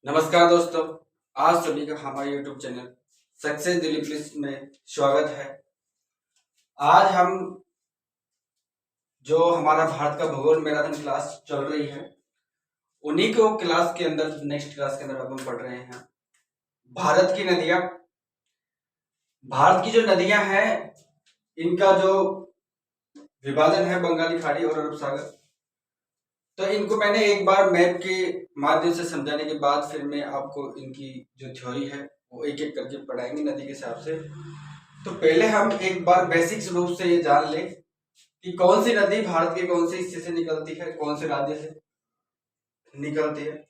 नमस्कार दोस्तों। आज सभी का हमारे YouTube channel success daily plus में स्वागत है। आज हम जो हमारा भारत का भूगोल मैराथन क्लास चल रही है उन्हीं को क्लास के अंदर नेक्स्ट क्लास के अंदर अब हम पढ़ रहे हैं भारत की नदियां। भारत की जो नदियां हैं इनका जो विभाजन है बंगाली खाड़ी और अरब सागर, तो इनको मैंने एक बार मैप के माध्यम से समझाने के बाद फिर मैं आपको इनकी जो थ्योरी है वो एक एक करके पढ़ाएंगे नदी के हिसाब से। तो पहले हम एक बार बेसिक्स रूप से ये जान लें कि कौन सी नदी भारत के कौन से हिस्से से निकलती है, कौन से राज्य से निकलती है,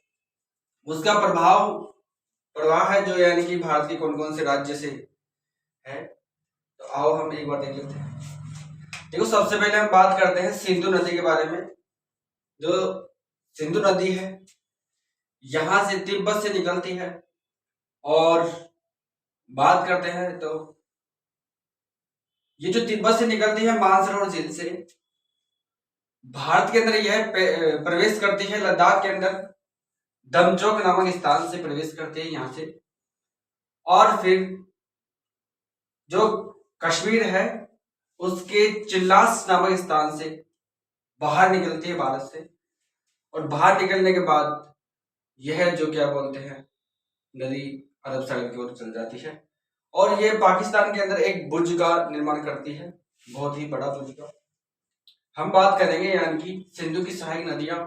उसका प्रवाह है जो यानी कि भारत के कौन कौन से राज्य से है। तो आओ हम एक बार देख लेते हैं। देखो, सबसे पहले हम बात करते हैं सिंधु नदी के बारे में। जो सिंधु नदी है यहां से तिब्बत से निकलती है, और बात करते हैं तो ये जो तिब्बत से निकलती है मानसरोवर झील से भारत के अंदर यह प्रवेश करती है लद्दाख के अंदर, दमचौक नामक स्थान से प्रवेश करती है यहां से, और फिर जो कश्मीर है उसके चिल्लास नामक स्थान से बाहर निकलती है भारत से, और बाहर निकलने के बाद यह जो क्या बोलते हैं नदी अरब सागर की ओर चल जाती है, और ये पाकिस्तान के अंदर एक बुर्ज का निर्माण करती है, बहुत ही बड़ा बुर्ज का। हम बात करेंगे यानी कि सिंधु की सहायक नदियां।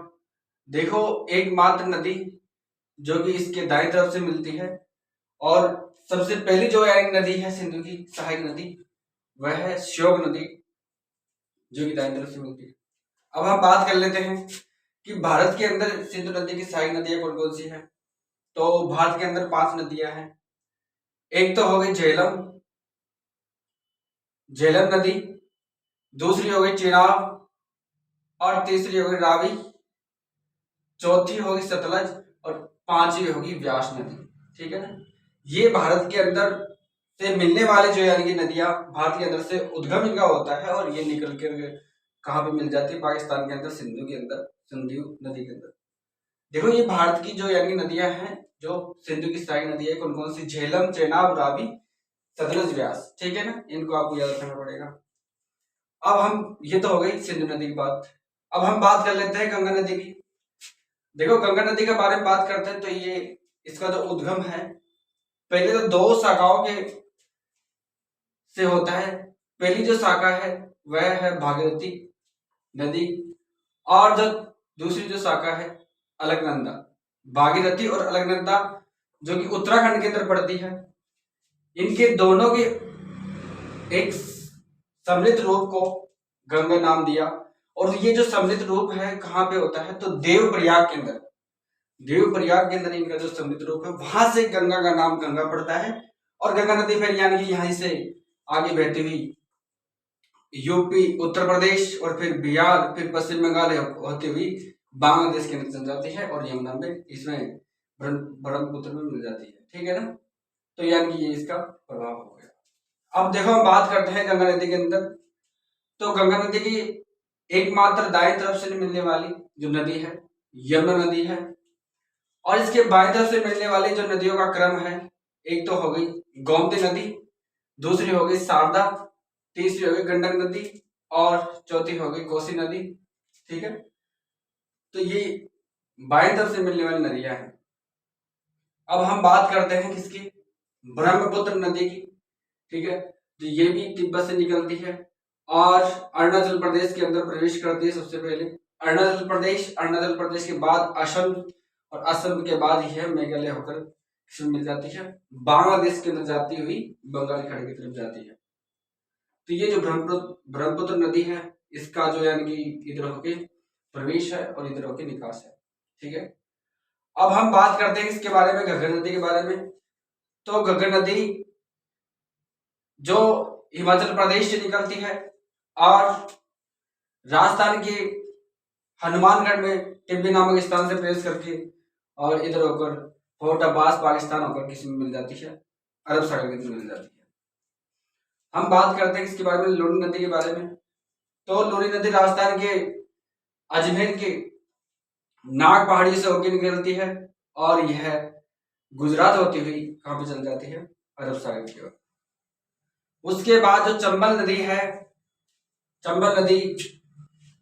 देखो, एकमात्र नदी जो कि इसके दाईं तरफ से मिलती है, और सबसे पहली जो एक नदी है सिंधु की सहायक नदी वह है श्योक नदी जो कि दाईं तरफ से मिलती है। अब हम बात कर लेते हैं कि भारत के अंदर सिंधु नदी की सहायक नदियां कौन कौन सी हैं। तो भारत के अंदर 5 नदियां हैं। एक तो हो गई झेलम नदी, दूसरी हो गई चिनाब, और तीसरी होगी रावी, चौथी होगी सतलज, और पांचवी होगी व्यास नदी। ठीक है ना। ये भारत के अंदर से मिलने वाले जो यानी कि नदियां भारत के अंदर से उद्गम इनका होता है, और ये निकल कर कहाँ पे मिल जाती है पाकिस्तान के अंदर, सिंधु के अंदर, सिंधु नदी के अंदर। देखो, ये भारत की जो यानी नदियां हैं जो सिंधु की सहायक नदी है कौन कौन सी, झेलम, चेनाब, रावी, सतलज, व्यास। ठीक है ना, इनको आपको याद रखना पड़ेगा। अब हम ये तो हो गई सिंधु नदी की बात। अब हम बात कर लेते हैं गंगा नदी की। देखो, गंगा नदी के बारे में बात करते हैं तो ये इसका जो उद्गम है पहले तो 2 शाखाओं के से होता है। पहली जो शाखा है वह है भागीरथी नदी, और जो दूसरी जो शाखा है अलकनंदा। भागीरथी और अलकनंदा जो कि उत्तराखंड के अंदर पड़ती है, इनके दोनों के एक सम्मिलित रूप को गंगा नाम दिया। और ये जो सम्मिलित रूप है कहाँ पे होता है, तो देवप्रयाग के अंदर। देवप्रयाग के अंदर इनका जो सम्मिलित रूप है वहां से गंगा का नाम गंगा पड़ता है। और गंगा नदी फिर यानी कि यहीं से आगे बहती हुई यूपी, उत्तर प्रदेश, और फिर बिहार, फिर पश्चिम बंगाल होती हुई बांग्लादेश के अंदर चल जाती है, और यमुना में इसमें ब्रह्मपुत्र में मिल जाती है। ठीक है ना। तो यानी कि ये इसका प्रभाव हो गया। अब देखो, हम बात करते हैं गंगा नदी के अंदर। तो गंगा नदी की एकमात्र दाएं तरफ से मिलने वाली जो नदी है यमुना नदी है, और इसके बाएं तरफ से मिलने वाली जो नदियों का क्रम है, एक तो हो गई गोमती नदी, दूसरी हो गई शारदा, तीसरी हो गई गंडक नदी, और चौथी हो गई कोसी नदी। ठीक है। तो ये बाएं तरफ से मिलने वाली नदियां हैं। अब हम बात करते हैं किसकी, ब्रह्मपुत्र नदी की। ठीक है। तो ये भी तिब्बत से निकलती है और अरुणाचल प्रदेश के अंदर प्रवेश करती है। सबसे पहले अरुणाचल प्रदेश के बाद असम, और असम के बाद यह मेघालय होकर मिल जाती है, बांग्लादेश के अंदर जाती हुई बंगाल खाड़ी की तरफ जाती है। तो ये जो ब्रह्मपुत्र नदी है इसका जो यानी कि इधर होके प्रवेश है और इधर होके निकास है। ठीक है। अब हम बात करते हैं इसके बारे में, घग्गर नदी के बारे में। तो घग्गर नदी जो हिमाचल प्रदेश से निकलती है और राजस्थान के हनुमानगढ़ में टिब्बी नामक स्थान से प्रवेश करके और इधर होकर फोर्ट अब्बास पाकिस्तान होकर किसी में मिल जाती है, अरब सागर के अंदर मिल जाती है। हम बात करते हैं इसके बारे में, लूनी नदी के बारे में। तो लूनी नदी राजस्थान के अजमेर के नाग पहाड़ी से होकर निकलती है, और यह गुजरात होती हुई कहाँ पे चल जाती है, अरब सागर की ओर। उसके बाद जो चंबल नदी है, चंबल नदी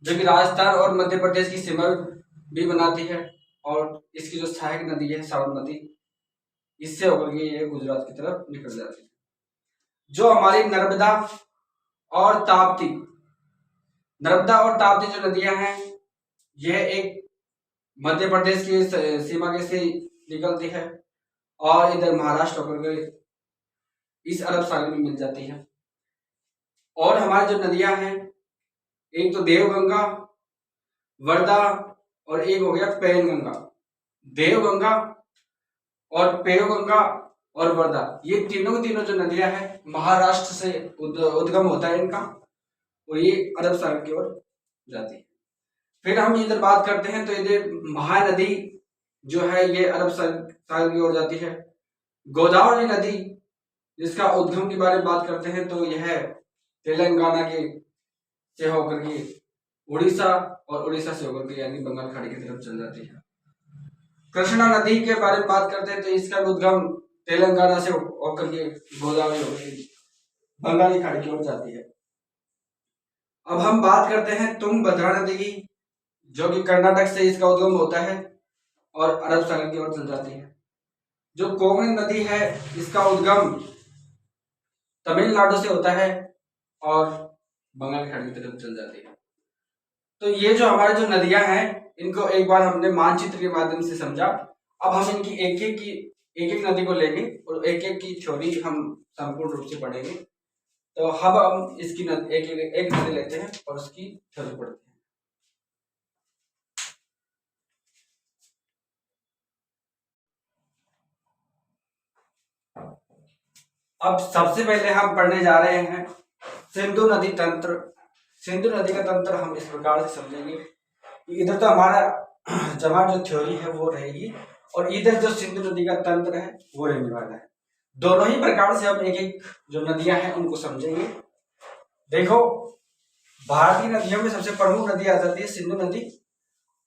जो कि राजस्थान और मध्य प्रदेश की सीमा भी बनाती है, और इसकी जो सहायक नदी है सावन नदी, इससे होकर के ये गुजरात की तरफ निकल जाती है। जो हमारी नर्मदा और ताप्ती, नर्मदा और ताप्ती जो नदियां हैं, यह एक मध्य प्रदेश की सीमा के से निकलती है और इधर महाराष्ट्र होकर के इस अरब सागर में मिल जाती है। और हमारी जो नदियां हैं, एक तो देवगंगा, वर्धा, और एक हो गया पेनगंगा। देवगंगा और पेनगंगा और वर्धा, ये तीनों जो नदियां हैं महाराष्ट्र से उद्गम होता है इनका, और ये अरब सागर की ओर जाती है। फिर हम इधर बात करते हैं तो इधर महानदी जो है ये अरब सागर की ओर जाती है। गोदावरी नदी जिसका उद्गम के बारे में बात करते हैं तो यह तेलंगाना के से होकर के उड़ीसा, और उड़ीसा से होकर के यानी बंगाल खाड़ी की तरफ चल जाती है। कृष्णा नदी के बारे में बात करते हैं तो इसका उद्गम तेलंगाना से होकर के गोदावरी होकर बंगाली खाड़ी की ओर जाती है। अब हम बात करते हैं तुंगभद्रा नदी की, जो कि कर्नाटक से इसका उद्गम होता है और अरब सागर की ओर चल जाती है। जो कोंकण नदी है, इसका उद्गम तमिलनाडु से होता है और बंगाल की खाड़ी की तरफ चल जाती है। तो ये जो हमारे जो नदियां हैं, इनको एक बार हमने मानचित्र के माध्यम से समझा। अब हम इनकी एक एक नदी को लेंगे और एक एक की थ्योरी हम संपूर्ण रूप से पढ़ेंगे। तो अब हम इसकी एक नदी लेते हैं और उसकी थ्योरी पढ़ते हैं। अब सबसे पहले हम पढ़ने जा रहे हैं सिंधु नदी तंत्र। सिंधु नदी का तंत्र हम इस प्रकार से समझेंगे, इधर तो हमारा जमा जो थ्योरी है वो रहेगी, और इधर जो सिंधु नदी का तंत्र है वो रहने वाला है। दोनों ही प्रकार से हम एक एक जो नदियां हैं उनको समझेंगे। देखो, भारतीय नदियों में सबसे प्रमुख नदी आ जाती है सिंधु नदी,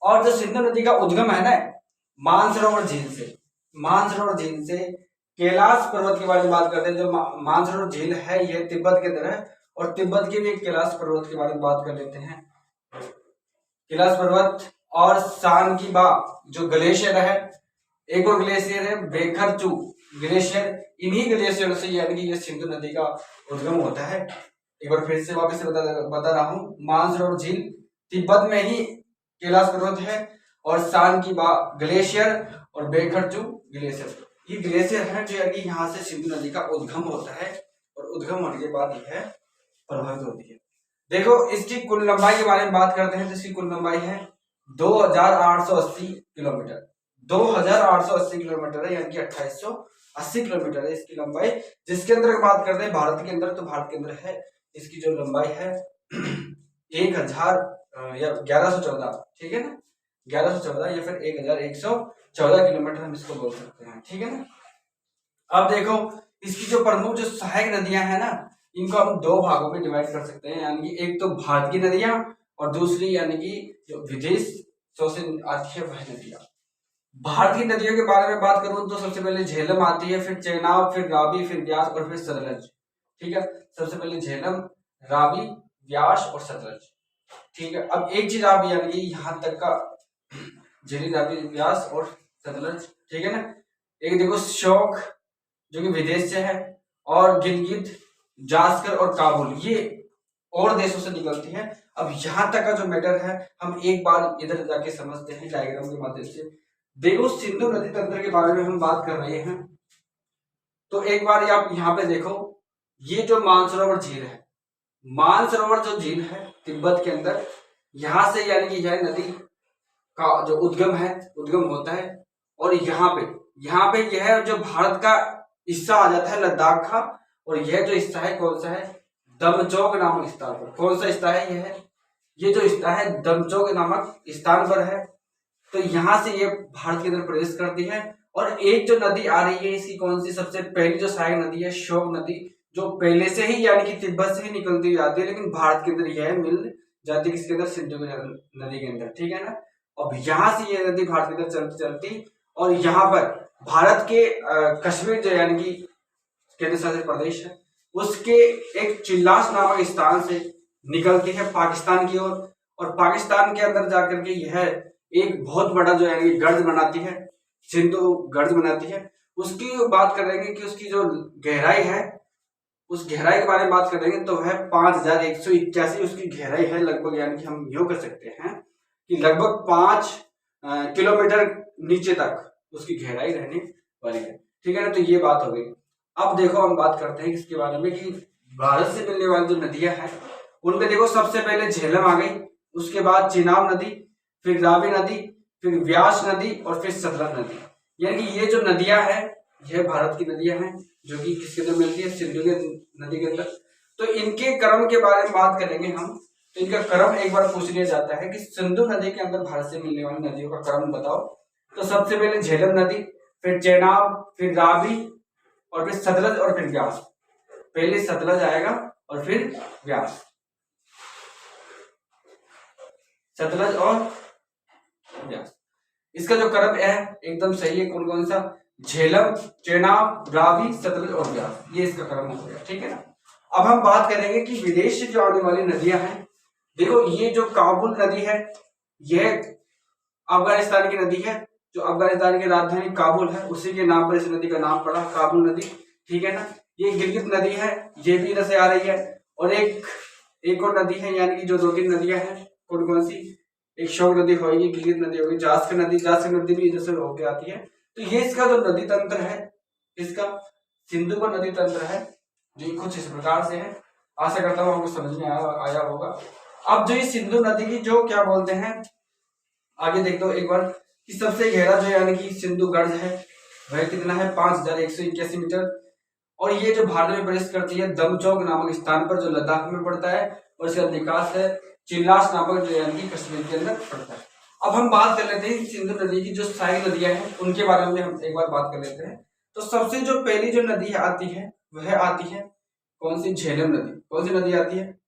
और जो सिंधु नदी का उद्गम है ना मानसरोवर झील से। मानसरोवर झील से कैलाश पर्वत के बारे में बात करते हैं। जो मानसरोवर झील है यह तिब्बत के अंदर है, और तिब्बत के भी कैलाश पर्वत के बारे में बात कर लेते हैं। कैलाश पर्वत और सांगीबा जो ग्लेशियर है, एक और ग्लेशियर है बेखरचू ग्लेशियर, इन्हीं ग्लेशियर से यानी कि ये सिंधु नदी का उद्गम होता है। एक बार फिर से वापस से बता रहा हूँ, मानसरोवर झील तिब्बत में ही कैलाश पर्वत है, और सांगीबा ग्लेशियर और बेखरचू ग्लेशियर, ये ग्लेशियर है जो यानी यहाँ से सिंधु नदी का उद्गम होता है, और उद्गम होने के बाद यह प्रभावित होती है। देखो, इसकी कुल लंबाई के बारे में बात करते हैं तो इसकी कुल लंबाई है 2880 किलोमीटर। 2880 किलोमीटर है, यानी कि 2880 किलोमीटर है इसकी लंबाई। जिसके अंदर बात करते हैं भारत के अंदर, तो भारत के अंदर है इसकी जो लंबाई है 1114, ठीक है ना, 1114 या फिर 1114 किलोमीटर हम इसको बोल सकते हैं, ठीक है ना। अब देखो, इसकी जो प्रमुख जो सहायक नदियां हैं ना, इनको हम दो भागों में डिवाइड कर सकते हैं, यानी कि एक तो भारत की नदियां और दूसरी यानी कि जो विदेशों से आती है वह नदियां। भारत की नदियों के बारे में बात करूं तो सबसे पहले झेलम आती है, फिर चेनाब, फिर रावी, फिर व्यास और फिर सतलज, ठीक है। सबसे पहले झेलम, रावी, व्यास और सतलज, ठीक है। अब एक चीज आप यानी कि यहाँ तक का झेली, रावी, व्यास और सतलज, ठीक है ना। एक देखो शोक जो कि विदेश से है, और गिलगित, जास्कर और काबुल ये और देशों से निकलती है। अब यहाँ तक का जो मैटर है हम एक बार इधर जाके समझते हैं डायग्राम के माध्यम से। देखो, सिंधु नदी तंत्र के बारे में हम बात कर रहे हैं, तो एक बार आप यहाँ पे देखो, ये जो मानसरोवर झील है, मानसरोवर जो झील है तिब्बत के अंदर, यहाँ से यानी कि यह नदी का जो उद्गम है, उद्गम होता है, और यहाँ पे यह जो भारत का हिस्सा आ जाता है लद्दाख का, और यह जो हिस्सा है कौन सा है, दमचौक नामक स्थान पर। कौन सा स्थान है ये जो स्थान है दमचौक नामक स्थान पर है। तो यहाँ से ये भारत के अंदर प्रवेश करती है, और एक जो नदी आ रही है इसकी कौन सी सबसे पहली जो सहायक नदी है शोक नदी, जो पहले से ही यानी कि तिब्बत से ही निकलती जाती है, लेकिन भारत के अंदर यह मिल जाती है किसके अंदर, सिंधु नदी के अंदर, ठीक है ना। अब यहाँ से ये नदी भारत के अंदर चलती और यहाँ पर भारत के कश्मीर जो यानी कि केंद्र शासित प्रदेश है उसके एक चिल्लास नामक स्थान से निकलती है पाकिस्तान की ओर, और पाकिस्तान के अंदर जाकर के यह एक बहुत बड़ा जो यानी गर्ज बनाती है, सिंधु गर्ज बनाती है। उसकी बात करेंगे कि उसकी जो गहराई है, उस गहराई के बारे में बात करेंगे तो वह 5181 उसकी गहराई है लगभग, यानी कि हम यूं कर सकते हैं कि लगभग 5 किलोमीटर नीचे तक उसकी गहराई रहने वाली है। ठीक है ना, तो ये बात हो गई। अब देखो हम बात करते हैं इसके बारे में कि भारत से मिलने वाली जो नदियां हैं उनमें देखो सबसे पहले झेलम आ गई, उसके बाद चिनाब नदी, फिर रावी नदी, फिर व्यास नदी और फिर सतलज नदी। यानी कि ये जो नदियां हैं यह भारत की नदियां हैं जो कि किसके अंदर मिलती है, सिंधु नदी के अंदर। तो इनके क्रम के बारे में बात करेंगे हम, तो इनका क्रम एक बार पूछ लिया जाता है कि सिंधु नदी के अंदर भारत से मिलने वाली नदियों का क्रम बताओ। तो सबसे पहले झेलम नदी, फिर चेनाब, फिर रावी और फिर सतलज और फिर व्यास। पहले सतलज आएगा और फिर व्यास, सतलज और व्यास। इसका जो क्रम है एकदम सही है, कौन कौन सा, झेलम, चेनाब, रावी, सतलज और व्यास, ये इसका क्रम हो गया। ठीक है ना। अब हम बात करेंगे कि विदेश से जो आने वाली नदियां हैं, देखो ये जो काबुल नदी है यह अफगानिस्तान की नदी है, जो अफगानिस्तान की राजधानी काबुल है उसी के नाम पर इस नदी का नाम पड़ा, काबुल नदी। ठीक है ना। ये गिलगित नदी है, ये भी इधर से आ रही है, और एक और नदी है, यानी कि जो 2-3 नदियां हैं, कौन कौन सी, एक शोक नदी होगी, गिलगित नदी होगी, जास्कर नदी भी इधर से होकर आती है। तो ये इसका जो नदी तंत्र है, इसका सिंधु का नदी तंत्र है जो कुछ इस प्रकार से है। आशा करता हूँ आपको समझ में आया होगा। अब जो ये सिंधु नदी की जो क्या बोलते हैं, आगे देख दो एक बार कि सबसे गहरा जो यानी कि सिंधु गर्ज है वह कितना है, 5181 मीटर। और ये जो भारत में प्रवेश करती है दमचौक नामक स्थान पर जो लद्दाख में पड़ता है, और इसका विकास है चिल्लास नामक जो यानी कि कश्मीर के अंदर पड़ता है। अब हम बात कर लेते हैं सिंधु नदी की जो सहायक नदियां हैं उनके बारे में हम एक बार बात कर लेते हैं। तो सबसे जो पहली जो नदी आती है वह आती है कौन सी, झेलम नदी। कौन सी नदी आती है,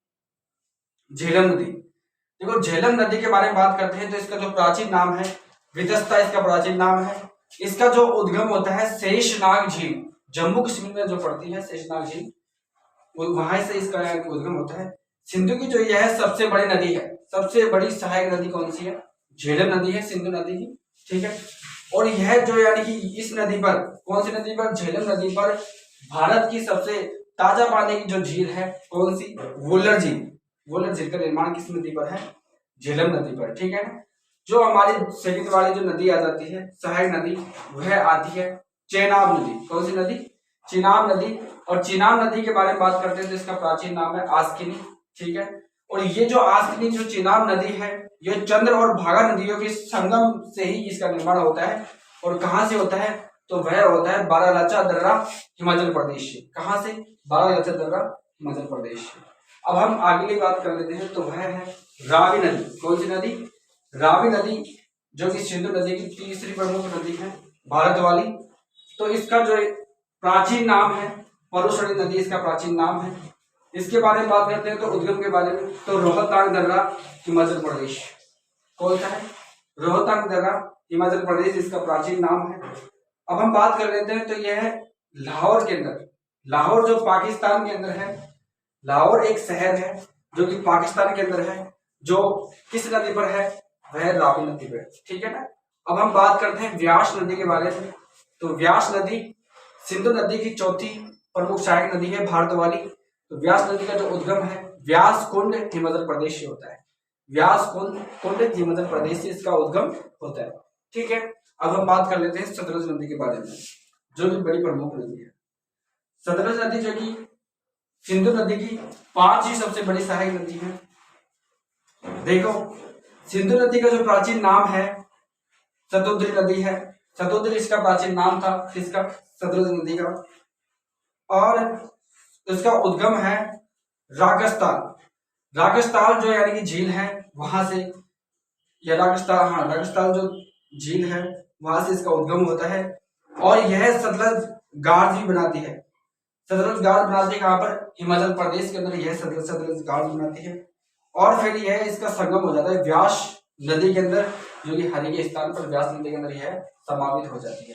झेलम नदी। देखो झेलम नदी के बारे में बात करते हैं तो इसका जो प्राचीन नाम है वितस्ता, इसका प्राचीन नाम है। इसका जो उद्गम होता है शेषनाग झील, जम्मू कश्मीर में जो पड़ती है शेषनाग झील, वहां से इसका उद्गम होता है। सिंधु की जो यह सबसे बड़ी नदी है, सबसे बड़ी सहायक नदी कौन सी है, झेलम नदी है, सिंधु नदी की। ठीक है। और यह जो यानी कि इस नदी पर, कौन सी नदी पर, झेलम नदी पर भारत की सबसे ताजा पानी की जो झील है कौन सी, वुलर झील। वुलर झील का निर्माण किस नदी पर है, झेलम नदी पर। ठीक है ना। जो हमारी सेकंड वाली जो नदी आ जाती है सहायक नदी वह आती है चेनाब नदी। कौन सी नदी, चिनाब नदी। और चिनाब नदी के बारे में बात करते हैं तो इसका प्राचीन नाम है आस्किनी। ठीक है। और ये जो आस्किनी जो चिनाब नदी है ये चंद्र और भागा नदियों के संगम से ही इसका निर्माण होता है। और कहां से होता है, तो वह होता है बारालाचा दर्रा हिमाचल प्रदेश से। कहां से, बारालाचा दर्रा हिमाचल प्रदेश से। अब हम आगे की बात कर लेते हैं तो वह है रावी नदी। कौन सी नदी, रावी नदी, जो कि सिंधु नदी की तीसरी प्रमुख नदी है भारत वाली। तो इसका जो प्राचीन नाम है परुशणी नदी, इसका प्राचीन नाम है। इसके बारे में बात करते हैं तो उद्गम के बारे में, तो रोहतांग दर्रा हिमाचल प्रदेश। कौन सा है, रोहतांग दर्रा हिमाचल प्रदेश, इसका प्राचीन नाम है। अब हम बात कर लेते हैं तो यह है लाहौर के अंदर, लाहौर जो पाकिस्तान के अंदर है, लाहौर एक शहर है जो कि पाकिस्तान के अंदर है, जो किस नदी पर है, वह रावी नदी पर। ठीक है ना। अब हम बात करते हैं व्यास नदी के बारे में। तो व्यास नदी सिंधु नदी की चौथी प्रमुख सहायक नदी है भारत वाली। तो व्यास नदी का जो उद्गम है व्यास कुंड हिमाचल प्रदेश से होता है, व्यास कुंड हिमाचल प्रदेश से इसका उद्गम होता है। ठीक है। अब हम बात कर लेते हैं सतलज नदी के बारे में, जो भी बड़ी प्रमुख नदी है। सतलज नदी जो कि सिंधु नदी की 5वीं सबसे बड़ी सहायक नदी है। देखो सिंधु नदी का जो प्राचीन नाम है शतुद्री नदी है, शतुद्री इसका प्राचीन नाम था, इसका सतलज नदी का। और इसका उद्गम है रागस्तान, रागस्तान जो यानी कि झील है वहां से, या रागस्तान, हाँ रागस्तान जो झील है वहां से इसका उद्गम होता है। और यह सतलज गार्ज भी बनाती है, सतलज गार्ज बनाती है कहां पर, हिमाचल प्रदेश के अंदर यह सतलज गार्ज बनाती है। और फिर यह इसका संगम हो जाता है व्यास नदी के अंदर, जो कि हरि के स्थान पर व्यास नदी के अंदर यह समावित हो जाती है।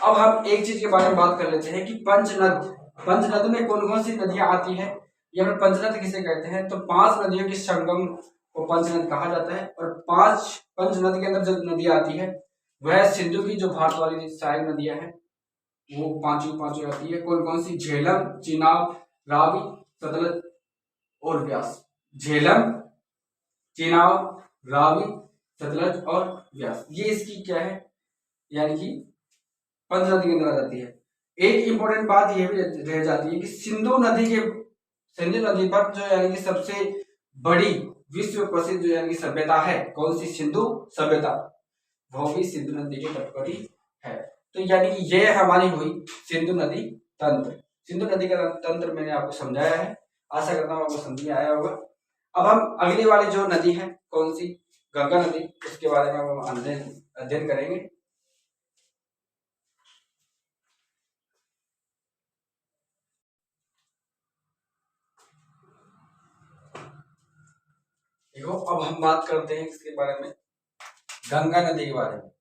अब हम एक चीज के बारे में बात कर लेते हैं कि पंचनद में कौन कौन सी नदियां आती है, या फिर पंचनद किसे कहते हैं। तो 5 नदियों के संगम को पंचनद कहा जाता है, और 5 पंचनद के अंदर जो नदी आती है वह सिंधु की जो भारत वाली सहायक नदियां हैं वो पांचों आती है। कौन कौन सी? झेलम, चिनाब, रावी, सतलज और व्यास। झेलम, चिनाब, रावी, सतलज और व्यास, ये इसकी क्या है, यानी कि पंचनदी के अंदर आ जाती है। एक इंपॉर्टेंट बात यह भी रह जाती है कि सिंधु नदी पर जो यानी कि सबसे बड़ी विश्व प्रसिद्ध जो यानी कि सभ्यता है, कौन सी? सिंधु सभ्यता, वो भी सिंधु नदी के तट पर ही है। तो यानी कि ये हमारी हुई सिंधु नदी तंत्र। सिंधु नदी का तंत्र मैंने आपको समझाया है, आशा करता हूँ आपको समझ में आया होगा। अब हम अगली वाली जो नदी है, कौन सी? गंगा नदी, उसके बारे में हम अध्ययन करेंगे। देखो, अब हम बात करते हैं किसके बारे में? गंगा नदी के बारे में।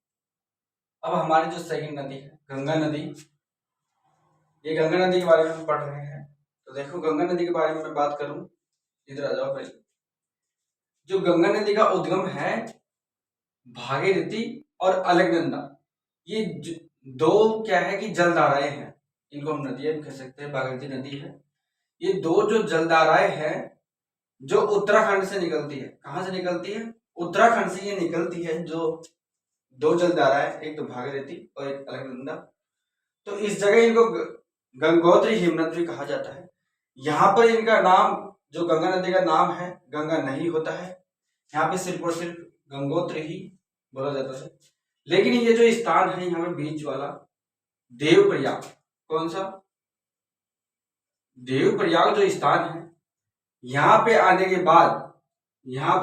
अब हमारी जो सेकंड नदी है गंगा नदी, ये गंगा नदी के बारे में हम पढ़ रहे हैं। तो देखो, गंगा नदी के बारे में मैं बात करूं, इधर आ जाओ पहले। जो गंगा नदी का उद्गम है भागीरथी और अलकनंदा, ये दो क्या है कि जलधाराएं हैं, इनको हम नदियां भी कह सकते हैं। भागीरथी नदी है, ये दो जो जलधाराएं हैं जो उत्तराखंड से निकलती है। कहां से निकलती है? उत्तराखंड से ये निकलती है। जो दो जलधाराएं, एक तो भागीरथी और एक अलकनंदा, तो इस जगह इनको गंगोत्री हिमनद भी कहा जाता है। यहाँ पर इनका नाम, जो गंगा नदी का नाम है, गंगा नहीं होता है। यहाँ पे सिर्फ और सिर्फ गंगोत्री ही बोला जाता है। लेकिन ये जो स्थान है यहाँ पे बीच वाला, देवप्रयाग, कौन सा? देवप्रयाग जो स्थान है, यहाँ पे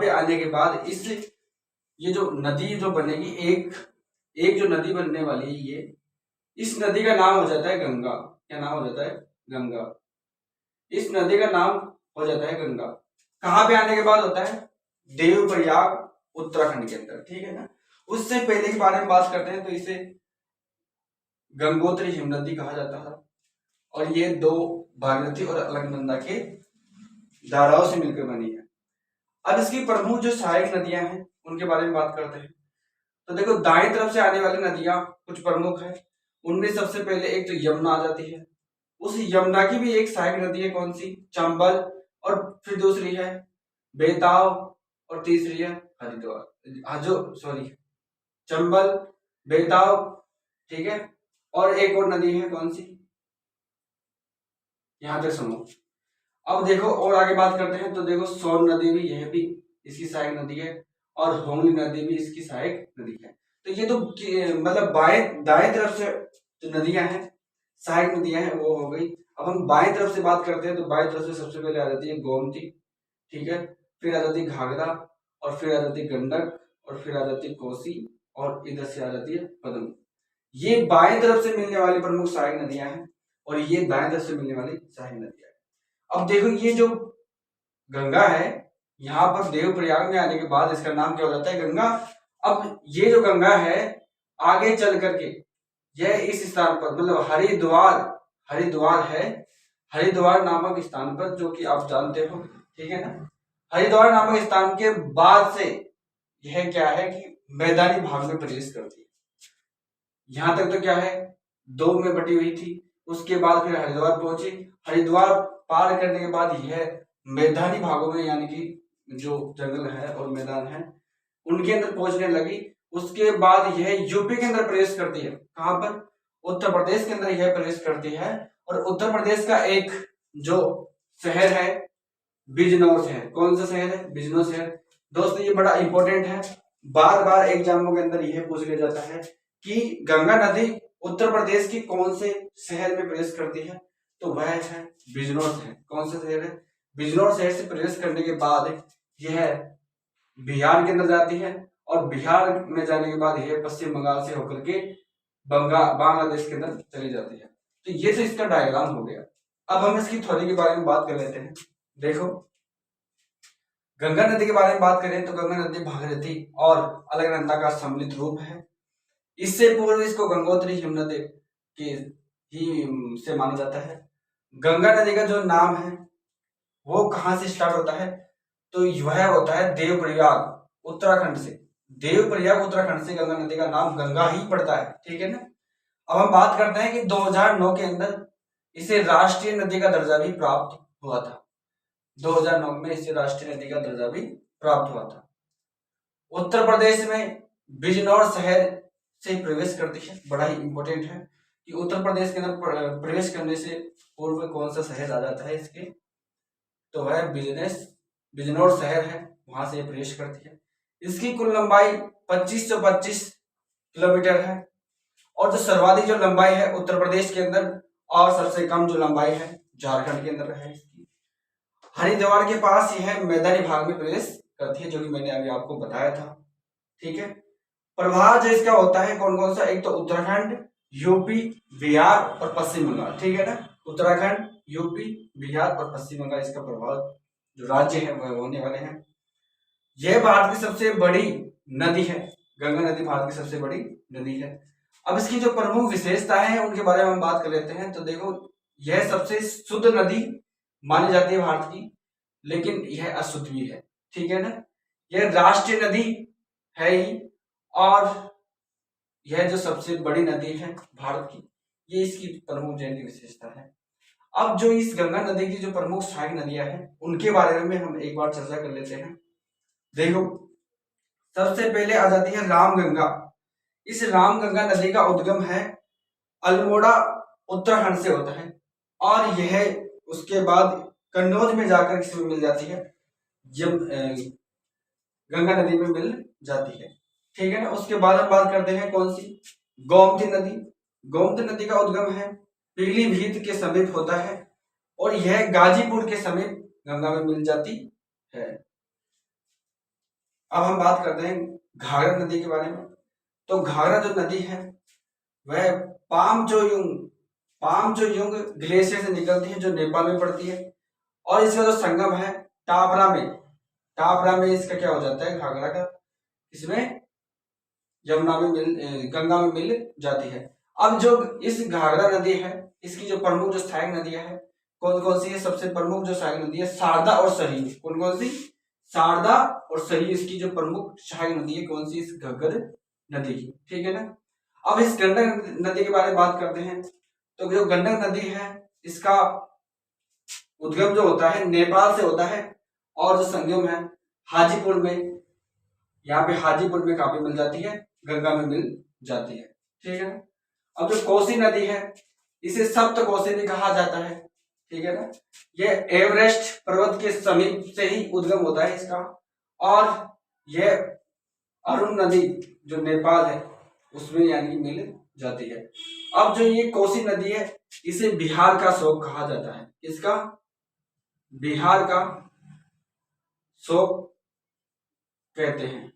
आने के बाद इस ये जो नदी जो बनेगी, एक जो नदी बनने वाली है, ये इस नदी का नाम हो जाता है गंगा। क्या नाम हो जाता है? गंगा। इस नदी का नाम हो जाता है गंगा। कहां पे आने के बाद होता है? देवप्रयाग, उत्तराखंड के अंदर, ठीक है ना। उससे पहले के बारे में बात करते हैं, तो इसे गंगोत्री हिमनदी कहा जाता है, और ये दो भागीरथी और अलकनंदा के धाराओं से मिलकर बनी है। अब इसकी प्रमुख जो सहायक नदियां हैं उनके बारे में बात करते हैं। तो देखो, दाएं तरफ से आने वाली नदियां कुछ प्रमुख है। उनमें सबसे पहले एक तो यमुना आ जाती है। उस यमुना की भी एक सहायक नदी है, कौन सी? चंबल। और फिर दूसरी है बेताव, और तीसरी है हरिद्वार। चंबल, बेताव, ठीक है। और एक और नदी है, कौन सी? यहां तक सुनो। अब देखो, और आगे बात करते हैं। तो देखो, सोन नदी भी, यह भी इसकी सहायक नदी है, और होंगली नदी भी इसकी सहायक नदी है। तो ये तो मतलब दाएं तरफ से जो नदियां हैं, सहायक नदियां हैं, वो हो गई। अब हम बाएं तरफ से बात करते हैं, तो बाएं तरफ से सबसे पहले आ जाती है गोमती, ठीक है। फिर आ जाती है घाघरा, और फिर आ जाती है गंडक, और फिर आ जाती है कोसी, और इधर से आ जाती है पद्म। ये बाएं तरफ से मिलने वाली प्रमुख सहायक नदियां हैं, और ये दाएं तरफ से मिलने वाली सहायक नदियां हैं। अब देखो, ये जो गंगा है, यहाँ पर देवप्रयाग में आने के बाद इसका नाम क्या हो जाता है? गंगा। अब ये जो गंगा है, आगे चल करके यह इस स्थान पर, मतलब हरिद्वार है, हरिद्वार नामक स्थान पर, जो कि आप जानते हो, ठीक है ना। हरिद्वार नामक स्थान के बाद से यह क्या है कि मैदानी भाग में प्रवेश करती है। यहां तक तो क्या है, दो में बटी हुई थी। उसके बाद फिर हरिद्वार पहुंची। हरिद्वार पार करने के बाद यह मैदानी भागों में, यानी कि जो जंगल है और मैदान है, उनके अंदर पहुंचने लगी। उसके बाद यह यूपी के अंदर प्रवेश करती है। कहां पर? उत्तर प्रदेश के अंदर यह प्रवेश करती है। और उत्तर प्रदेश का एक जो शहर है, बिजनौर शहर। कौन सा शहर है? बिजनौर शहर। दोस्तों, ये बड़ा इंपॉर्टेंट है, बार बार एग्जामों के अंदर यह पूछ लिया जाता है कि गंगा नदी उत्तर प्रदेश के कौन से शहर में प्रवेश करती है? तो वह है बिजनौर शहर। कौन सा शहर है? बिजनौर शहर से प्रवेश करने के बाद यह बिहार के अंदर जाती है, और बिहार में जाने के बाद यह पश्चिम बंगाल से होकर के बांग्लादेश के अंदर चली जाती है। तो ये तो इसका डायग्राम हो गया। अब हम इसकी थ्योरी के बारे में बात कर लेते हैं। देखो, गंगा नदी के बारे में बात करें तो गंगा नदी भागीरथी और अलकनंदा का सम्मिलित रूप है। इससे पूर्व इसको गंगोत्री यमुना नदी के ही से माना जाता है। गंगा नदी का जो नाम है वो कहाँ से स्टार्ट होता है, तो वह होता है देवप्रयाग उत्तराखंड से। देवप्रयाग उत्तराखंड से गंगा नदी का नाम गंगा ही पड़ता है, ठीक है ना। अब हम बात करते हैं कि 2009 के अंदर इसे राष्ट्रीय नदी का दर्जा भी प्राप्त हुआ था। 2009 में इसे राष्ट्रीय नदी का दर्जा भी प्राप्त हुआ था। उत्तर प्रदेश में बिजनौर शहर से प्रवेश करती है। बड़ा ही इंपॉर्टेंट है कि उत्तर प्रदेश के अंदर प्रवेश करने से पूर्व कौन सा शहर आ जाता है इसके, तो वह बिजनौर शहर है, वहां से प्रवेश करती है। इसकी कुल लंबाई 2525 किलोमीटर है और जो सर्वाधिक जो लंबाई है उत्तर प्रदेश के अंदर और सबसे कम जो लंबाई है झारखंड के अंदर है इसकी। हरिद्वार के पास यह मैदानी भाग में प्रवेश करती है, जो कि मैंने अभी आपको बताया था, ठीक है। प्रवाह जो इसका होता है कौन कौन सा, एक तो उत्तराखंड, यूपी, बिहार और पश्चिम बंगाल, ठीक है ना। उत्तराखंड, यूपी, बिहार और पश्चिम बंगाल इसका प्रभाव जो राज्य है वह होने वाले हैं। यह भारत की सबसे बड़ी नदी है, गंगा नदी भारत की सबसे बड़ी नदी है। अब इसकी जो प्रमुख विशेषताएं हैं उनके बारे में हम बात कर लेते हैं। तो देखो, यह सबसे शुद्ध नदी मानी जाती है भारत की, लेकिन यह अशुद्ध भी है, ठीक है ना। यह राष्ट्रीय नदी है ही और यह जो सबसे बड़ी नदी है भारत की, ये इसकी प्रमुख जैन विशेषता है। अब जो इस गंगा नदी की जो प्रमुख सहायक नदियां हैं उनके बारे में हम एक बार चर्चा कर लेते हैं। देखो, सबसे पहले आ जाती है रामगंगा। इस रामगंगा नदी का उद्गम है अल्मोड़ा उत्तराखंड से होता है और यह उसके बाद कन्नौज में जाकर किसमें मिल जाती है, जब गंगा नदी में मिल जाती है, ठीक है ना। उसके बाद हम बात करते हैं कौन सी, गोमती नदी। गोमती नदी का उद्गम है पीलीभीत के समीप होता है और यह गाजीपुर के समीप गंगा में मिल जाती है। अब हम बात करते हैं घाघरा नदी के बारे में। तो घाघरा जो नदी है वह पामचोयुंग ग्लेशियर से निकलती है, जो नेपाल में पड़ती है और इसका जो संगम है टापरा में इसका क्या हो जाता है, घाघरा का इसमें यमुना में गंगा में मिल जाती है। अब जो इस घाघरा नदी है इसकी जो प्रमुख जो सहायक नदियां है कौन कौन सी है, सबसे प्रमुख जो सहायक नदी है शारदा और सही। कौन कौन सी, शारदा और सही इसकी जो प्रमुख सहायक नदी है कौन सी, इस घग्गर नदी की, ठीक है ना। अब इस गंडक नदी के बारे में बात करते हैं। तो जो गंडक नदी है इसका उद्गम जो होता है नेपाल से होता है और जो संगम है हाजीपुर में, यहाँ पे हाजीपुर में काफी मिल जाती है, गंगा में मिल जाती है, ठीक है ना। अब जो कोसी नदी है इसे सप्त कोसी भी कहा जाता है, ठीक है ना। यह एवरेस्ट पर्वत के समीप से ही उद्गम होता है इसका और यह अरुण नदी जो नेपाल है उसमें यानी कि मिल जाती है। अब जो ये कोसी नदी है इसे बिहार का शोक कहा जाता है। इसका बिहार का शोक कहते हैं।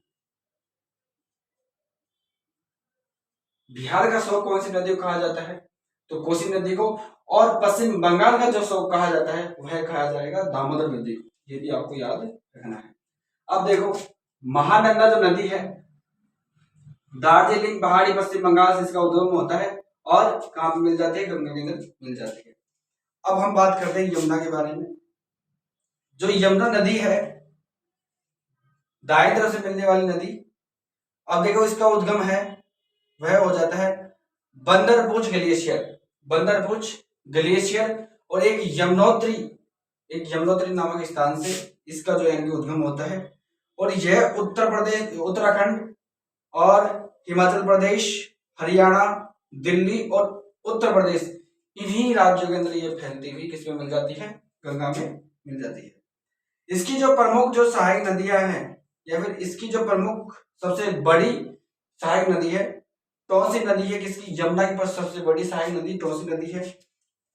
बिहार का शोक कौन सी नदी को कहा जाता है, तो कोसी नदी को। और पश्चिम बंगाल का जो शोक कहा जाता है वह कहा जाएगा दामोदर नदी को, ये भी आपको याद रखना है। अब देखो, महानंदा जो नदी है दार्जिलिंग पहाड़ी पश्चिम बंगाल से इसका उद्गम होता है और कहां पे मिल जाती है, गंगा के अंदर मिल जाती है। अब हम बात करते हैं यमुना के बारे में। जो यमुना नदी है दाएं तरफ से मिलने वाली नदी, अब देखो इसका उद्गम है वह हो जाता है बंदरपुच ग्लेशियर और एक यमुनोत्री नामक स्थान से इसका जो यानी उद्गम होता है और यह उत्तराखंड और हिमाचल प्रदेश, हरियाणा, दिल्ली और उत्तर प्रदेश इन्हीं राज्यों के अंदर ये फैलती हुई किसमें मिल जाती है, गंगा में मिल जाती है। इसकी जो प्रमुख जो सहायक नदियां हैं या फिर इसकी जो प्रमुख सबसे बड़ी सहायक नदी है टोंसी नदी है, किसकी, यमुना की पर सबसे बड़ी सहायक नदी टोंसी नदी है।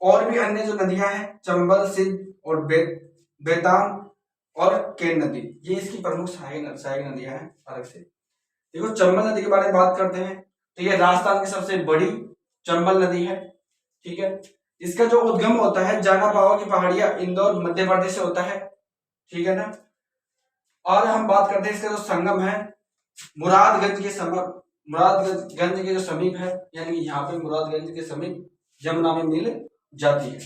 और भी अन्य जो नदियां हैं चंबल, सिंध और बेतान और केन नदी, ये इसकी प्रमुख सहायक नदियां हैं अलग से। देखो, चंबल नदी के बारे में बात करते हैं तो ये राजस्थान की सबसे बड़ी चंबल नदी है, ठीक है। इसका जो उद्गम होता है जाना पावा की पहाड़ियां इंदौर मध्य प्रदेश से होता है, ठीक है ना। और हम बात करते हैं इसका जो संगम है मुरादगंज के जो समीप है, यानी कि यहाँ पे मुरादगंज के समीप यमुना में मिल जाती है।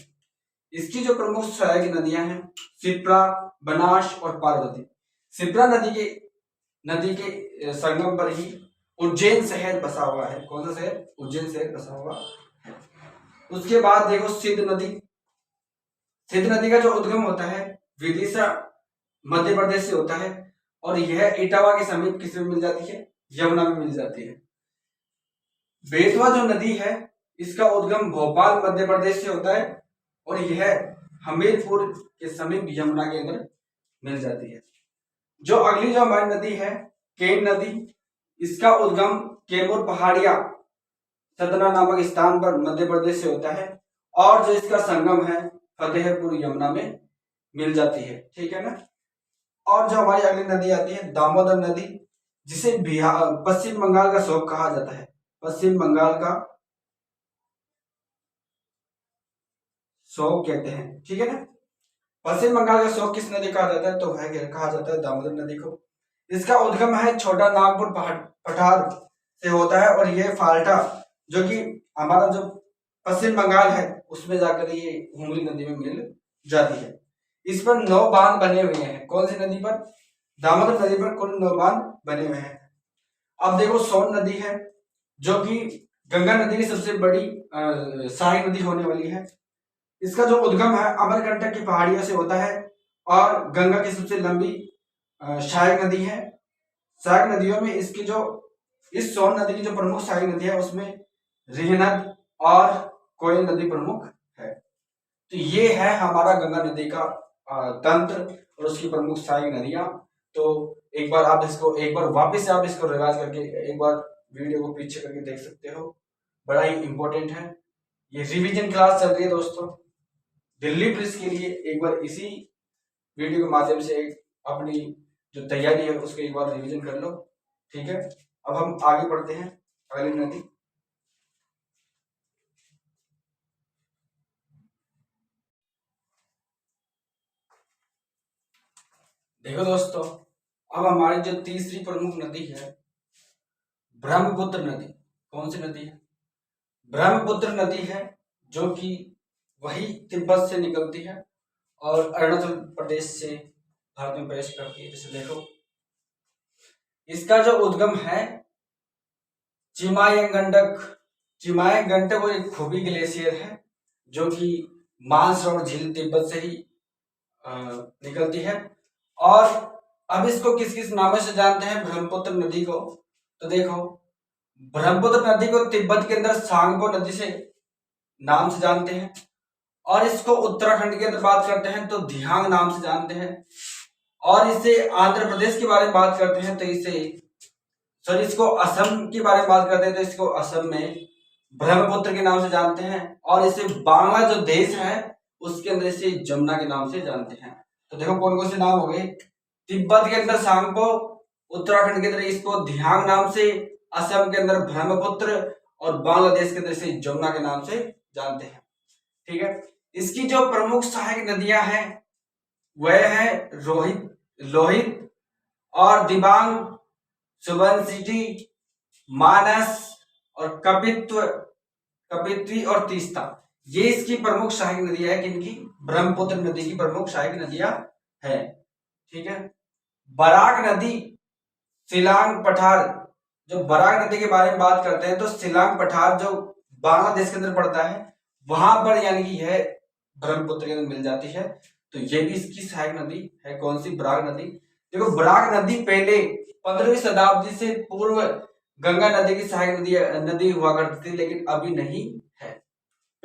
इसकी जो प्रमुख सहायक नदियां हैं शिप्रा, बनास और पार्वती। शिप्रा नदी के संगम पर ही उज्जैन शहर बसा हुआ है। कौन सा शहर? उज्जैन शहर बसा हुआ है। उसके बाद देखो सिंध नदी का जो उद्गम होता है विदिशा मध्य प्रदेश से होता है और यह इटावा के समीप किस में मिल जाती है? यमुना में मिल जाती है। बेतवा जो नदी है इसका उद्गम भोपाल मध्य प्रदेश से होता है और यह हमीरपुर के समीप यमुना के अंदर मिल जाती है। जो अगली जो हमारी नदी है केन नदी, इसका उद्गम कैमूर पहाड़िया सतना नामक स्थान पर मध्य प्रदेश से होता है और जो इसका संगम है फतेहपुर यमुना में मिल जाती है। ठीक है ना। और जो हमारी अगली नदी आती है दामोदर नदी, जिसे बिहार पश्चिम बंगाल का शोक कहा जाता है। पश्चिम बंगाल का शोक कहते हैं। ठीक है ना। पश्चिम बंगाल का शोक किस नदी कहा जाता है? तो वह कहा जाता है दामोदर नदी को। इसका उद्गम है छोटा नागपुर पठार से होता है और यह फाल्टा जो कि हमारा जो पश्चिम बंगाल है उसमें जाकर ये हुगली नदी में मिल जाती है। इस पर 9 बांध बने हुए हैं। कौन सी नदी पर? दामोदर नदी पर कुल 9 बांध बने हुए हैं। अब देखो सोन नदी है जो कि गंगा नदी की सबसे बड़ी सहायक नदी होने वाली है। इसका जो उद्गम है अमरकंटक की पहाड़ियों से होता है और गंगा की सबसे लंबी सहायक नदी है। सहायक नदियों में इसकी जो इस सोन नदी की जो प्रमुख सहायक नदी है उसमें रिहनद और कोयल नदी प्रमुख है। तो ये है हमारा गंगा नदी का तंत्र और उसकी प्रमुख सहायक नदियां। तो एक बार वापस से आप इसको रिवाइज करके एक बार वीडियो को पीछे करके देख सकते हो। बड़ा ही इंपॉर्टेंट है। ये रिवीजन क्लास चल रही है दोस्तों दिल्ली पुलिस के लिए। एक बार इसी वीडियो के माध्यम से अपनी जो तैयारी है उसको एक बार रिवीजन कर लो। ठीक है। अब हम आगे बढ़ते हैं अगली नदी। देखो दोस्तों अब हमारी जो तीसरी प्रमुख नदी है ब्रह्मपुत्र नदी। कौन सी नदी है? ब्रह्मपुत्र नदी है जो कि वही तिब्बत से निकलती है और अरुणाचल प्रदेश से भारत में प्रवेश करती है। जैसे देखो इसका जो उद्गम है चिमायंगंडक वो एक खूबी ग्लेशियर है जो कि मानसरोवर झील तिब्बत से ही निकलती है। और अब इसको किस किस नामों से जानते हैं ब्रह्मपुत्र नदी को? तो देखो ब्रह्मपुत्र नदी को तिब्बत के अंदर सांगपो नदी से नाम से जानते हैं और इसको उत्तराखंड के अंदर बात करते हैं तो दिहांग नाम से जानते हैं और इसे आंध्र प्रदेश के बारे में बात करते हैं तो इसको असम के बारे में बात करते हैं तो इसको असम में ब्रह्मपुत्र के नाम से जानते हैं और इसे बांग्ला जो देश है उसके अंदर इसे जमुना के नाम से जानते हैं। तो देखो कौन कौन से नाम हो गए? तिब्बत के अंदर सांगपो, उत्तराखंड के अंदर इसको दिहांग नाम से, असम के अंदर ब्रह्मपुत्र और बांग्लादेश के अंदर इसे जमुना के नाम से जानते हैं। ठीक है। इसकी जो प्रमुख सहायक नदियां हैं वह है लोहित और दिबांग, सुबनसिटी, मानस और कपित्वी और तीस्ता। ये इसकी प्रमुख सहायक नदियां है। किनकी? ब्रह्मपुत्र नदी की प्रमुख सहायक नदियां है। ठीक है। बराक नदी, सिलांग पठार। जो बराक नदी के बारे में बात करते हैं तो सिलांग पठार जो बांग्लादेश के अंदर पड़ता है वहां पर यानी कि यह ब्रह्मपुत्र के अंदर मिल जाती है। तो ये भी इसकी सहायक नदी है। कौन सी? बराक नदी। देखो बराक नदी पहले 15वीं शताब्दी से पूर्व गंगा नदी की सहायक नदी हुआ करती थी लेकिन अभी नहीं है,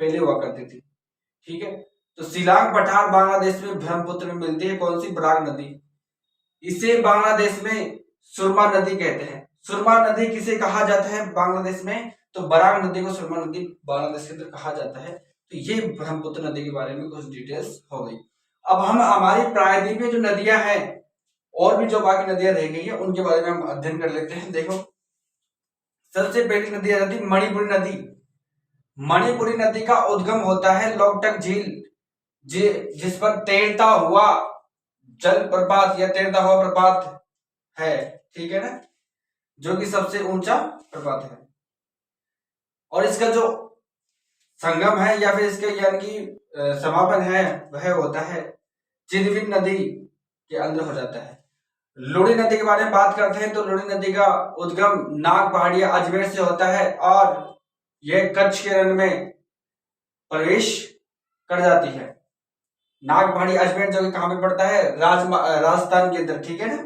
पहले हुआ करती थी। ठीक है। तो सिलांग पठार बांग्लादेश में ब्रह्मपुत्र में मिलती है। कौन सी? बराक नदी। इसे बांग्लादेश में सुरमा नदी कहते हैं। सुरमा नदी किसे कहा जाता है बांग्लादेश में? तो बराक नदी को सुरमा नदी बांग्लादेश के अंदर कहा जाता है। तो ये ब्रह्मपुत्र नदी के बारे में कुछ डिटेल्स हो गई। अब हम हमारी प्रायद्वीप में जो नदियां हैं और भी जो बाकी नदियां रह गई है उनके बारे में हम अध्ययन कर लेते हैं। देखो सबसे पहली नदी आ जाती है मणिपुरी नदी। मणिपुरी नदी का उद्गम होता है लोकटक झील जिस पर तैरता हुआ जल प्रपात या तैरता हुआ प्रपात है, ठीक है ना, जो कि सबसे ऊंचा प्रपात है। और इसका जो संगम है या फिर इसके यानी कि समापन है वह होता है चिरविन नदी के अंदर हो जाता है। लुणी नदी के बारे में बात करते हैं तो लुणी नदी का उद्गम नाग पहाड़िया अजमेर से होता है और यह कच्छ के रण में प्रवेश कर जाती है। नाग पहाड़ी अजमेर जो कि कहां पे पड़ता है, राजस्थान के अंदर, ठीक है ना।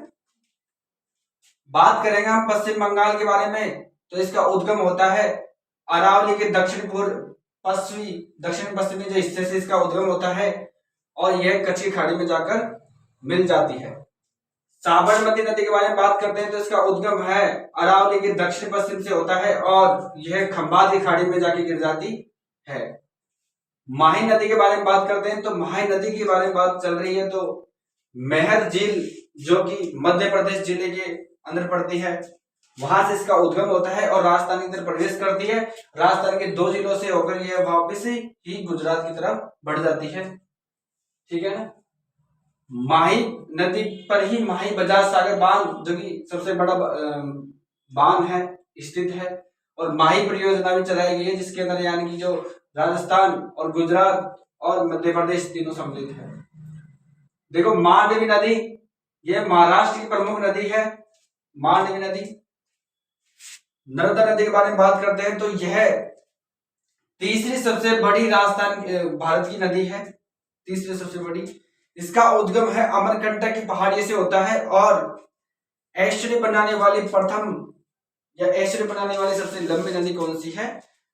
बात करेंगे हम पश्चिम बंगाल के बारे में तो इसका उद्गम होता है अरावली के दक्षिण पश्चिमी जो हिस्से से इसका उद्गम होता है और यह कच्छ की खाड़ी में जाकर मिल जाती है। साबरमती नदी के बारे में बात करते हैं तो इसका उद्गम है अरावली के दक्षिण पश्चिम से होता है और यह खंबात की खाड़ी में जाके गिर जाती है। माही नदी के बारे में बात करते हैं तो माही नदी के बारे में बात चल रही है तो मेहर झील जो कि मध्य प्रदेश जिले के अंदर पड़ती है, वहां से इसका उद्गम होता है और राजस्थान के अंदर प्रवेश करती है। राजस्थान के 2 जिलों से होकर यह वापस ही गुजरात की तरफ बढ़ जाती है, ठीक है ना। माही नदी पर ही माही बजाज सागर बांध जो कि सबसे बड़ा बांध है स्थित है और माही परियोजना भी चलाई गई है जिसके अंदर यानी कि जो राजस्थान और गुजरात और मध्य प्रदेश तीनों सम्मिलित है। देखो मांडवी नदी यह महाराष्ट्र की प्रमुख नदी है। मांडवी नदी, नर्मदा नदी के बारे में बात करते हैं तो यह तीसरी सबसे बड़ी राजस्थान भारत की नदी है, तीसरी सबसे बड़ी। इसका उद्गम है अमरकंटक की पहाड़ी से होता है और ऐश्वर्य बनाने वाली प्रथम या ऐश्वर्य बनाने वाली सबसे लंबी नदी कौन सी है,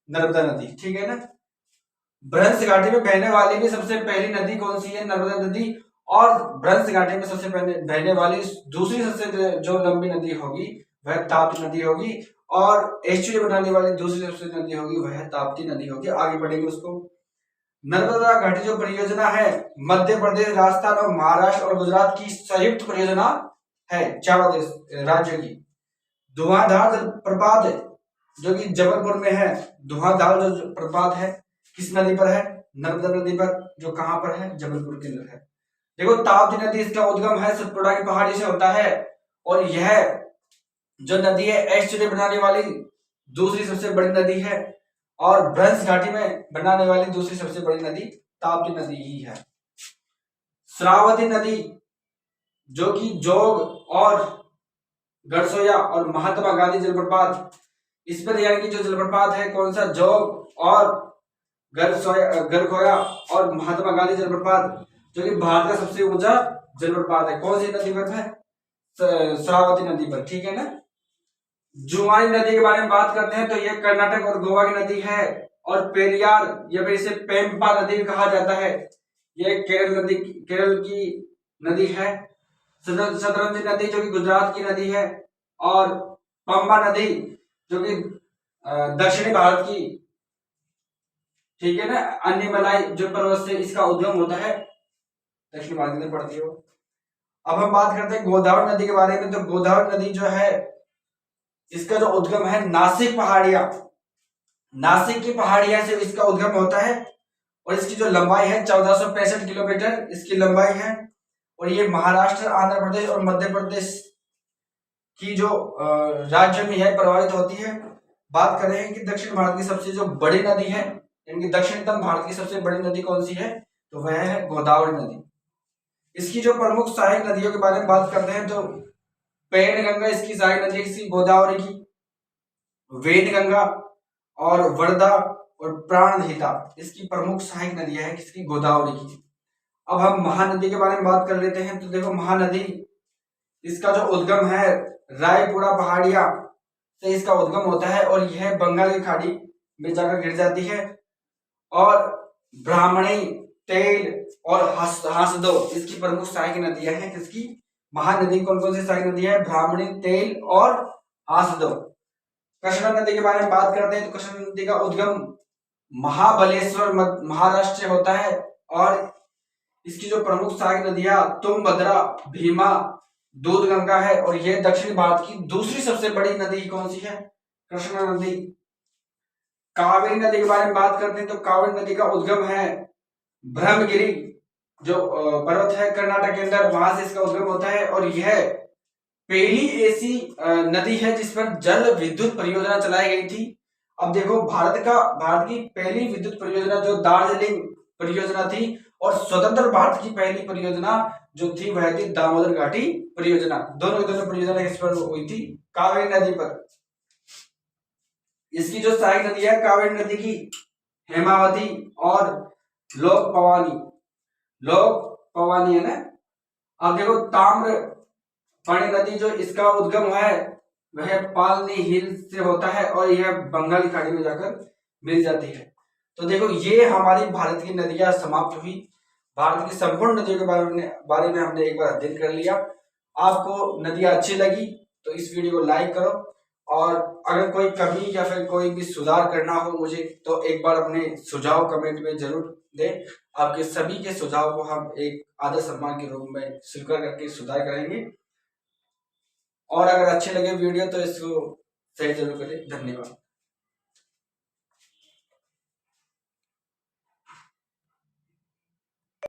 नर्मदा नदी, ठीक है ना। भ्रंश घाटी में बहने वाली भी सबसे पहली नदी कौन सी है, नर्मदा नदी। और भ्रंश घाटी में सबसे पहले बहने वाली दूसरी सबसे जो लंबी नदी होगी वह ताप्ती नदी होगी और ऐश्वर्य बनाने वाली दूसरी सबसे नदी होगी वह ताप्ती नदी होगी। आगे बढ़ेंगे उसको। नर्मदा घाटी जो परियोजना है मध्य प्रदेश, राजस्थान और महाराष्ट्र और गुजरात की संयुक्त परियोजना है, चारों देश राज्यों की। धुआंधार जलप्रपात जो कि जबलपुर में है, धुआंधार जो प्रपात है किस नदी पर है, नर्मदा नदी पर, जो कहां पर है, जबलपुर के अंदर है। देखो ताप्ती नदी इसका उद्गम है सतपुड़ा की पहाड़ी से होता है और यह जो नदी है ऐश्वर्य बनाने वाली दूसरी सबसे बड़ी नदी है और भ्रंश घाटी में बनाने वाली दूसरी सबसे बड़ी नदी ताप्ती नदी ही है। श्रावती नदी जो कि जोग और गढ़सोया और महात्मा गांधी जलप्रपात, इस पर यानी कि जो जलप्रपात है कौन सा, जोग और गढ़खोया और महात्मा गांधी जलप्रपात जो कि भारत का सबसे ऊंचा जलप्रपात है, कौन सी नदी पर है, श्रावती नदी पर, ठीक है ना। जुआनी नदी के बारे में बात करते हैं तो यह कर्नाटक और गोवा की नदी है और पेरियार या फिर इसे पेम्पा नदी भी कहा जाता है, यह केरल की नदी है। सतरंजी नदी जो कि गुजरात की नदी है और पंबा नदी जो कि दक्षिणी भारत की, ठीक है ना, अन्यमलाई जो पर्वत से इसका उद्गम होता है, दक्षिण भारत में पड़ती है। अब हम बात करते हैं गोदावरी नदी के बारे में तो गोदावरी नदी जो है इसका जो उद्गम है नासिक पहाड़िया, नासिक की पहाड़िया से इसका उद्गम होता है और इसकी जो लंबाई है 1465 किलोमीटर इसकी लंबाई है और ये महाराष्ट्र, आंध्र प्रदेश और मध्य प्रदेश की जो राज्य में है प्रभावित होती है। बात कर रहे हैं कि दक्षिण भारत की सबसे जो बड़ी नदी है, यानी दक्षिणतम भारत की सबसे बड़ी नदी कौन सी है, तो वह है गोदावरी नदी। इसकी जो प्रमुख सहायक नदियों के बारे में बात करते हैं तो पेणगंगा इसकी सहायक नदी, इसकी गोदावरी की, वेदगंगा और वर्धा और प्राणहिता इसकी प्रमुख सहायक नदियां हैं किसकी, गोदावरी की। अब हम महानदी के बारे में बात कर लेते हैं तो देखो महानदी इसका जो उद्गम है रायपुरा पहाड़िया से इसका उद्गम होता है और यह बंगाल की खाड़ी में जाकर गिर जाती है और ब्राह्मणी, तेल और हासदो इसकी प्रमुख सहायक नदियां हैं किसकी, महानदी। कौन कौन सी सहायक नदियां है, ब्राह्मणी, तेल और हासदो। कृष्णा नदी के बारे में बात करते हैं तो कृष्णा नदी का उद्गम महाबलेश्वर महाराष्ट्र से होता है और इसकी जो प्रमुख सहायक नदियां तुंगभद्रा, भीमा, दूधगंगा है और यह दक्षिण भारत की दूसरी सबसे बड़ी नदी कौन सी है, कृष्णा नदी। कावेरी नदी के बारे में बात करते हैं तो कावेरी नदी का उद्गम है ब्रह्मगिरी जो पर्वत है कर्नाटक के अंदर, वहां से इसका उद्गम होता है। और यह पहली ऐसी नदी है जिस पर जल विद्युत परियोजना चलाई गई थी। अब देखो, भारत की पहली विद्युत परियोजना जो दार्जिलिंग परियोजना थी, और स्वतंत्र भारत की पहली परियोजना जो थी वह थी दामोदर घाटी परियोजना। दोनों परियोजना किस पर हुई थी? कावेरी नदी पर। इसकी जो सहायक नदी है कावेरी नदी की हेमावती और लोक पवानी है ना। अब देखो, ताम्र पानी नदी जो इसका उद्गम है वह पालनी हिल से होता है और यह बंगाल की खाड़ी में जाकर मिल जाती है। तो देखो, ये हमारी भारत की नदियां समाप्त हुई। भारत की संपूर्ण नदियों के बारे में हमने एक बार अध्ययन कर लिया। आपको नदियां अच्छी लगी तो इस वीडियो को लाइक करो, और अगर कोई कमी या फिर कोई भी सुधार करना हो मुझे, तो एक बार अपने सुझाव कमेंट में जरूर दें। आपके सभी के सुझाव को हम एक आदर सम्मान के रूप में स्वीकार करके सुधार करेंगे। और अगर अच्छे लगे वीडियो तो इसको शेयर जरूर करें। धन्यवाद।